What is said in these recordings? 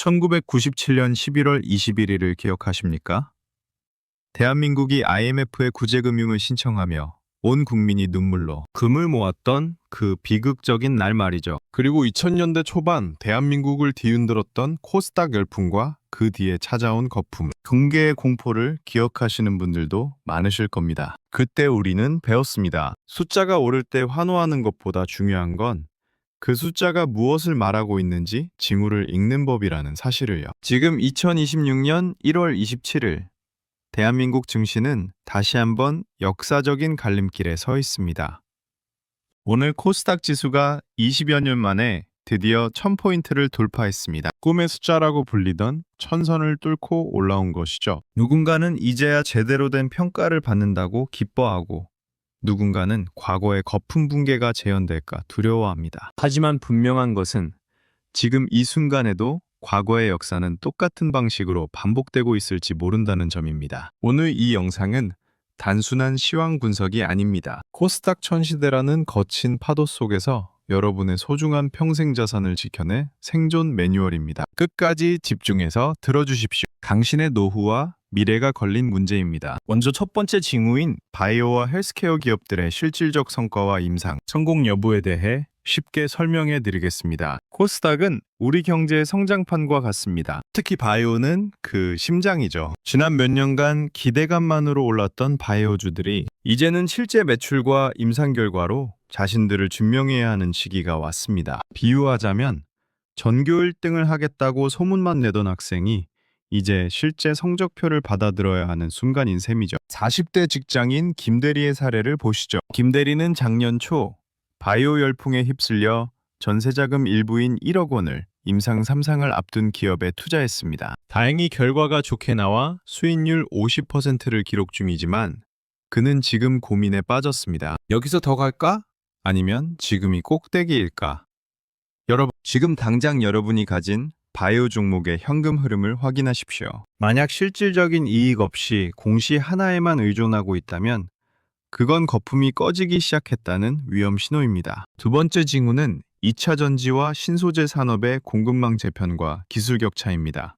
1997년 11월 21일을 기억하십니까? 대한민국이 IMF에 구제금융을 신청하며 온 국민이 눈물로 금을 모았던 그 비극적인 날 말이죠. 그리고 2000년대 초반 대한민국을 뒤흔들었던 코스닥 열풍과 그 뒤에 찾아온 거품. 경계의 공포를 기억하시는 분들도 많으실 겁니다. 그때 우리는 배웠습니다. 숫자가 오를 때 환호하는 것보다 중요한 건 그 숫자가 무엇을 말하고 있는지 징후를 읽는 법이라는 사실을요. 지금 2026년 1월 27일 대한민국 증시는 다시 한번 역사적인 갈림길에 서 있습니다. 오늘 코스닥 지수가 20여 년 만에 드디어 1000포인트를 돌파했습니다. 꿈의 숫자라고 불리던 1000선을 뚫고 올라온 것이죠. 누군가는 이제야 제대로 된 평가를 받는다고 기뻐하고 누군가는 과거의 거품 붕괴가 재현될까 두려워합니다. 하지만 분명한 것은 지금 이 순간에도 과거의 역사는 똑같은 방식으로 반복되고 있을지 모른다는 점입니다. 오늘 이 영상은 단순한 시황 분석이 아닙니다. 코스닥 천시대라는 거친 파도 속에서 여러분의 소중한 평생 자산을 지켜내 생존 매뉴얼입니다. 끝까지 집중해서 들어주십시오. 당신의 노후와 미래가 걸린 문제입니다. 먼저 첫 번째 징후인 바이오와 헬스케어 기업들의 실질적 성과와 임상, 성공 여부에 대해 쉽게 설명해 드리겠습니다. 코스닥은 우리 경제의 성장판과 같습니다. 특히 바이오는 그 심장이죠. 지난 몇 년간 기대감만으로 올랐던 바이오주들이 이제는 실제 매출과 임상 결과로 자신들을 증명해야 하는 시기가 왔습니다. 비유하자면 전교 1등을 하겠다고 소문만 내던 학생이 이제 실제 성적표를 받아들어야 하는 순간인 셈이죠. 40대 직장인 김대리의 사례를 보시죠. 김대리는 작년 초 바이오 열풍에 휩쓸려 전세자금 일부인 1억 원을 임상 3상을 앞둔 기업에 투자했습니다. 다행히 결과가 좋게 나와 수익률 50%를 기록 중이지만 그는 지금 고민에 빠졌습니다. 여기서 더 갈까? 아니면 지금이 꼭대기일까? 여러분, 지금 당장 여러분이 가진 바이오 종목의 현금 흐름을 확인하십시오. 만약 실질적인 이익 없이 공시 하나에만 의존하고 있다면 그건 거품이 꺼지기 시작했다는 위험 신호입니다. 두 번째 징후는 2차 전지와 신소재 산업의 공급망 재편과 기술 격차입니다.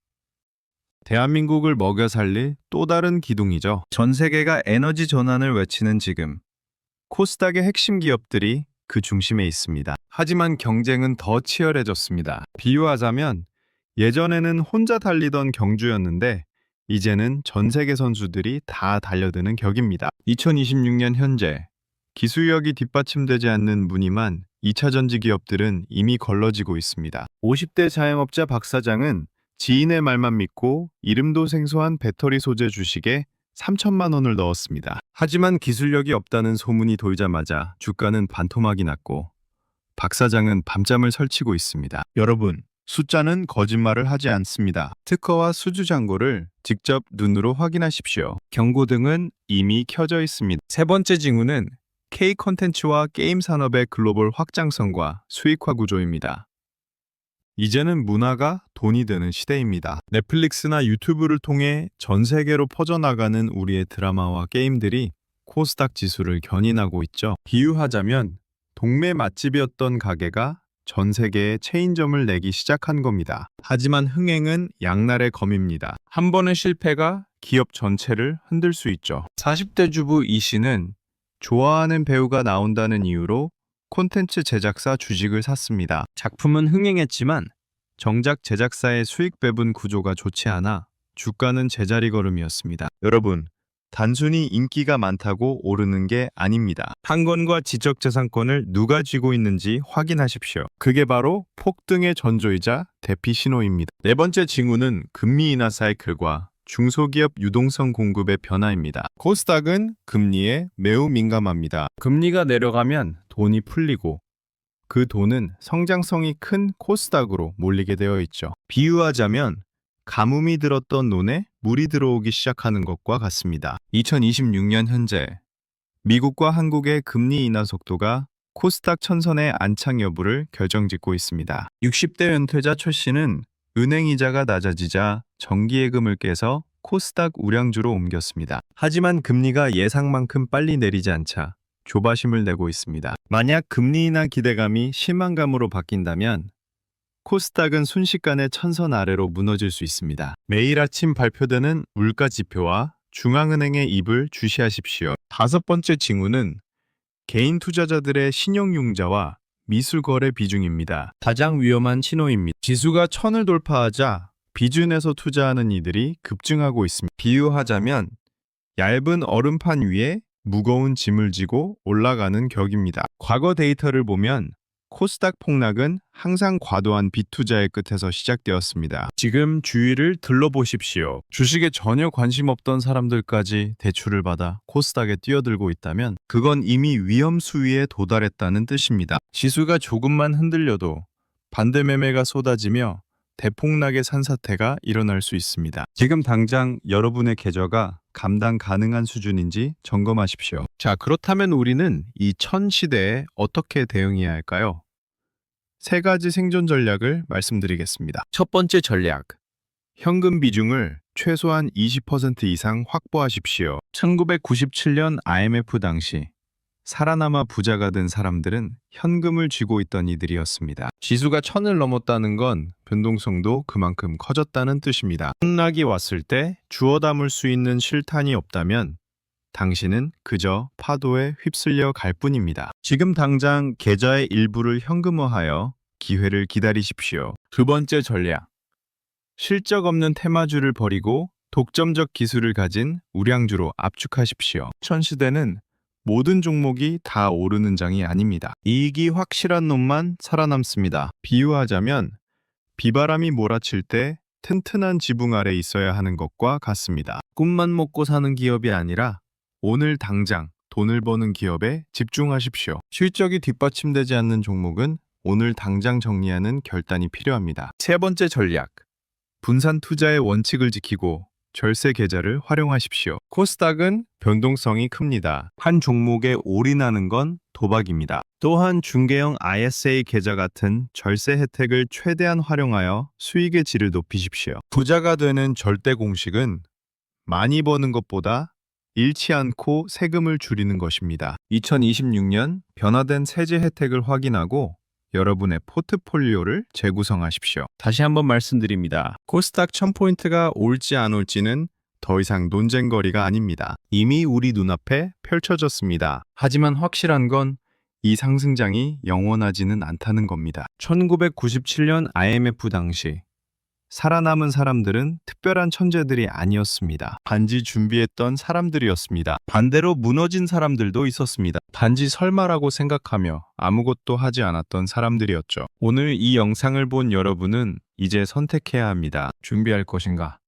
대한민국을 먹여 살릴 또 다른 기둥이죠. 전 세계가 에너지 전환을 외치는 지금 코스닥의 핵심 기업들이 그 중심에 있습니다. 하지만 경쟁은 더 치열해졌습니다. 비유하자면 예전에는 혼자 달리던 경주였는데 이제는 전 세계 선수들이 다 달려드는 격입니다. 2026년 현재 기술력이 뒷받침되지 않는 무늬만 2차 전지 기업들은 이미 걸러지고 있습니다. 50대 자영업자 박 사장은 지인의 말만 믿고 이름도 생소한 배터리 소재 주식에 3천만 원을 넣었습니다. 하지만 기술력이 없다는 소문이 돌자마자 주가는 반토막이 났고 박 사장은 밤잠을 설치고 있습니다. 여러분, 숫자는 거짓말을 하지 않습니다. 특허와 수주 잔고를 직접 눈으로 확인하십시오. 경고등은 이미 켜져 있습니다. 세 번째 징후는 K 콘텐츠와 게임 산업의 글로벌 확장성과 수익화 구조입니다. 이제는 문화가 돈이 되는 시대입니다. 넷플릭스나 유튜브를 통해 전 세계로 퍼져나가는 우리의 드라마와 게임들이 코스닥 지수를 견인하고 있죠. 비유하자면 동네 맛집이었던 가게가 전 세계에 체인점을 내기 시작한 겁니다. 하지만 흥행은 양날의 검입니다. 한 번의 실패가 기업 전체를 흔들 수 있죠. 40대 주부 이 씨는 좋아하는 배우가 나온다는 이유로 콘텐츠 제작사 주식을 샀습니다. 작품은 흥행했지만 정작 제작사의 수익 배분 구조가 좋지 않아 주가는 제자리 걸음이었습니다. 여러분, 단순히 인기가 많다고 오르는 게 아닙니다. 판권과 지적재산권을 누가 쥐고 있는지 확인하십시오. 그게 바로 폭등의 전조이자 대피 신호입니다. 네 번째 징후는 금리 인하 사이클과 중소기업 유동성 공급의 변화입니다. 코스닥은 금리에 매우 민감합니다. 금리가 내려가면 돈이 풀리고 그 돈은 성장성이 큰 코스닥으로 몰리게 되어 있죠. 비유하자면 가뭄이 들었던 논에 물이 들어오기 시작하는 것과 같습니다. 2026년 현재 미국과 한국의 금리 인하 속도가 코스닥 천선의 안착 여부를 결정짓고 있습니다. 60대 은퇴자 최 씨는 은행 이자가 낮아지자 정기예금을 깨서 코스닥 우량주로 옮겼습니다. 하지만 금리가 예상만큼 빨리 내리지 않자 조바심을 내고 있습니다. 만약 금리 인하 기대감이 실망감으로 바뀐다면 코스닥은 순식간에 천선 아래로 무너질 수 있습니다. 매일 아침 발표되는 물가 지표와 중앙은행의 입을 주시하십시오. 다섯 번째 징후는 개인 투자자들의 신용융자와 미술거래 비중입니다. 가장 위험한 신호입니다. 지수가 1000을 돌파하자 비준에서 투자하는 이들이 급증하고 있습니다. 비유하자면 얇은 얼음판 위에 무거운 짐을 지고 올라가는 격입니다. 과거 데이터를 보면 코스닥 폭락은 항상 과도한 빚투자의 끝에서 시작되었습니다. 지금 주위를 들러보십시오. 주식에 전혀 관심 없던 사람들까지 대출을 받아 코스닥에 뛰어들고 있다면 그건 이미 위험 수위에 도달했다는 뜻입니다. 지수가 조금만 흔들려도 반대 매매가 쏟아지며 대폭락의 산사태가 일어날 수 있습니다. 지금 당장 여러분의 계좌가 감당 가능한 수준인지 점검하십시오. 자, 그렇다면 우리는 이 천 시대에 어떻게 대응해야 할까요? 세 가지 생존 전략을 말씀드리겠습니다. 첫 번째 전략. 현금 비중을 최소한 20% 이상 확보하십시오. 1997년 IMF 당시 살아남아 부자가 된 사람들은 현금을 쥐고 있던 이들이었습니다. 지수가 1000을 넘었다는 건 변동성도 그만큼 커졌다는 뜻입니다. 폭락이 왔을 때 주워 담을 수 있는 실탄이 없다면 당신은 그저 파도에 휩쓸려 갈 뿐입니다. 지금 당장 계좌의 일부를 현금화하여 기회를 기다리십시오. 두 번째 전략. 실적 없는 테마주를 버리고 독점적 기술을 가진 우량주로 압축하십시오. 천시대는 모든 종목이 다 오르는 장이 아닙니다. 이익이 확실한 놈만 살아남습니다. 비유하자면 비바람이 몰아칠 때 튼튼한 지붕 아래 있어야 하는 것과 같습니다. 꿈만 먹고 사는 기업이 아니라 오늘 당장 돈을 버는 기업에 집중하십시오. 실적이 뒷받침되지 않는 종목은 오늘 당장 정리하는 결단이 필요합니다. 세 번째 전략. 분산 투자의 원칙을 지키고 절세 계좌를 활용하십시오. 코스닥은 변동성이 큽니다. 한 종목에 올인하는 건 도박입니다. 또한 중개형 ISA 계좌 같은 절세 혜택을 최대한 활용하여 수익의 질을 높이십시오. 부자가 되는 절대 공식은 많이 버는 것보다 잃지 않고 세금을 줄이는 것입니다. 2026년 변화된 세제 혜택을 확인하고 여러분의 포트폴리오를 재구성하십시오. 다시 한번 말씀드립니다. 코스닥 1000포인트가 올지 안 올지는 더 이상 논쟁거리가 아닙니다. 이미 우리 눈앞에 펼쳐졌습니다. 하지만 확실한 건 이 상승장이 영원하지는 않다는 겁니다. 1997년 IMF 당시 살아남은 사람들은 특별한 천재들이 아니었습니다. 단지 준비했던 사람들이었습니다. 반대로 무너진 사람들도 있었습니다. 단지 설마라고 생각하며 아무것도 하지 않았던 사람들이었죠. 오늘 이 영상을 본 여러분은 이제 선택해야 합니다. 준비할 것인가?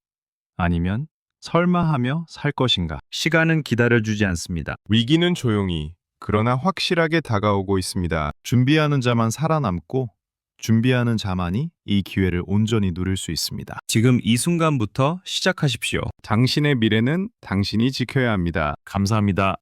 아니면 설마하며 살 것인가? 시간은 기다려주지 않습니다. 위기는 조용히, 그러나 확실하게 다가오고 있습니다. 준비하는 자만 살아남고 준비하는 자만이 이 기회를 온전히 누릴 수 있습니다. 지금 이 순간부터 시작하십시오. 당신의 미래는 당신이 지켜야 합니다. 감사합니다.